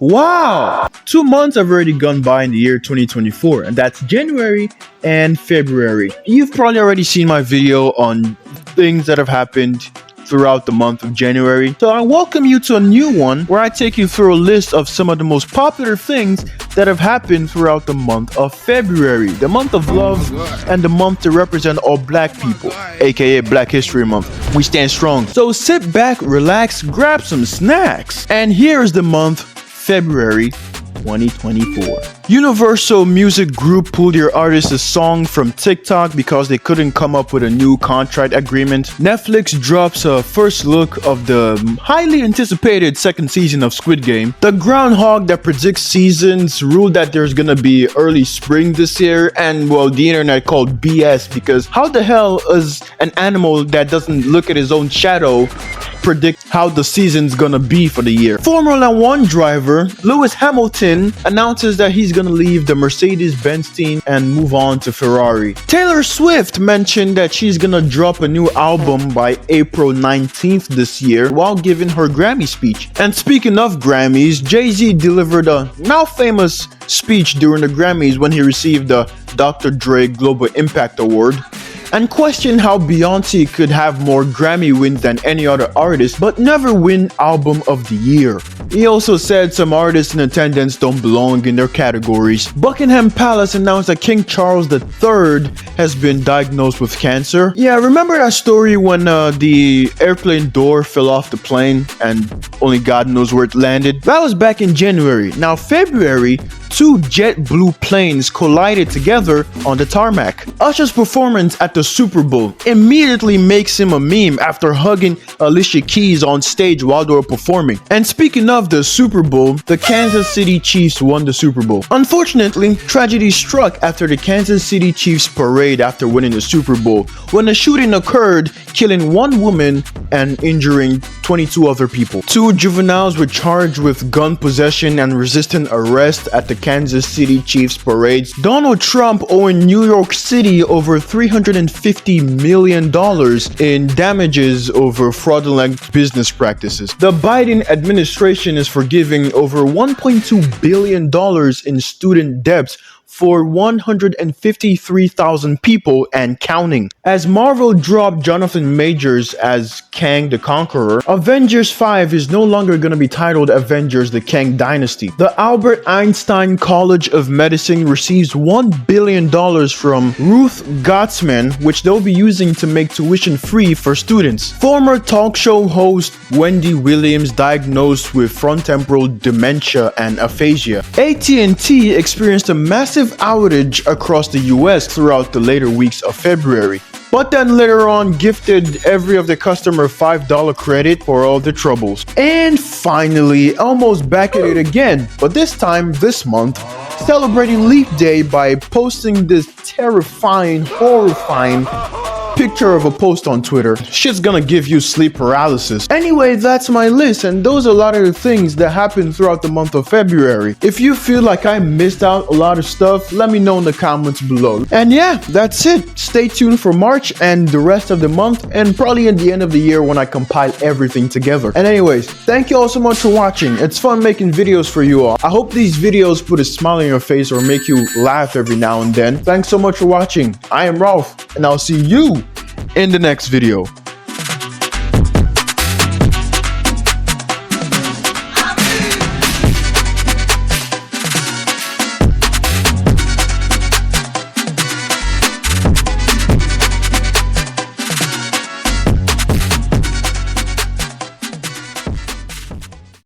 Wow! 2 months have already gone by in the year 2024, and that's January and February. You've probably already seen my video on things that have happened throughout the month of January. So I welcome you to a new one where I take you through a list of some of the most popular things that have happened throughout the month of February, the month of love and the month to represent all black people, aka Black History Month. We stand strong. So sit back, relax, grab some snacks. And here's the month February 2024. Universal Music Group pulled their artist's song from TikTok because they couldn't come up with a new contract agreement. Netflix drops a first look of the highly anticipated second season of Squid Game. The groundhog that predicts seasons ruled that there's gonna be early spring this year, and well, the internet called BS because how the hell is an animal that doesn't look at his own shadow predict how the season's gonna be for the year? Formula One driver Lewis Hamilton announces that he's gonna leave the Mercedes-Benz team and move on to Ferrari. Taylor Swift mentioned that she's gonna drop a new album by April 19th this year while giving her Grammy speech. And speaking of Grammys, Jay-Z delivered a now famous speech during the Grammys when he received the Dr. Dre Global Impact Award, and questioned how Beyonce could have more Grammy wins than any other artist but never win Album of the Year. He also said some artists in attendance don't belong in their categories. Buckingham Palace announced that King Charles III has been diagnosed with cancer. Yeah, remember that story when the airplane door fell off the plane and only God knows where it landed? That was back in January. Now February, two JetBlue planes collided together on the tarmac. Usher's performance at the Super Bowl immediately makes him a meme after hugging Alicia Keys on stage while they were performing. And speaking of the Super Bowl, the Kansas City Chiefs won the Super Bowl. Unfortunately, tragedy struck after the Kansas City Chiefs parade after winning the Super Bowl when a shooting occurred, killing one woman and injuring 22 other people. Two juveniles were charged with gun possession and resisting arrest at the Kansas City Chiefs parades. Donald Trump owing New York City over $350 million in damages over fraudulent business practices. The Biden administration is forgiving over $1.2 billion in student debts for 153,000 people and counting. As Marvel dropped Jonathan Majors as Kang the Conqueror, Avengers 5 is no longer going to be titled Avengers the Kang Dynasty. The Albert Einstein College of Medicine receives $1 billion from Ruth Gottsman, which they'll be using to make tuition free for students. Former talk show host Wendy Williams diagnosed with frontotemporal dementia and aphasia. AT&T experienced a massive outage across the US throughout the later weeks of February, but then later on gifted every of the customer $5 credit for all the troubles. And finally, almost back at it again, but this time this month, celebrating Leap Day by posting this terrifying, horrifying picture of a post on Twitter. Shit's gonna give you sleep paralysis. Anyway, that's my list, and those are a lot of the things that happened throughout the month of February. If you feel like I missed out a lot of stuff, let me know in the comments below. And yeah, that's it. Stay tuned for March and the rest of the month, and probably at the end of the year when I compile everything together. And anyways, thank you all so much for watching. It's fun making videos for you all. I hope these videos put a smile on your face or make you laugh every now and then. Thanks so much for watching. I am Ralph, and I'll see you in the next video.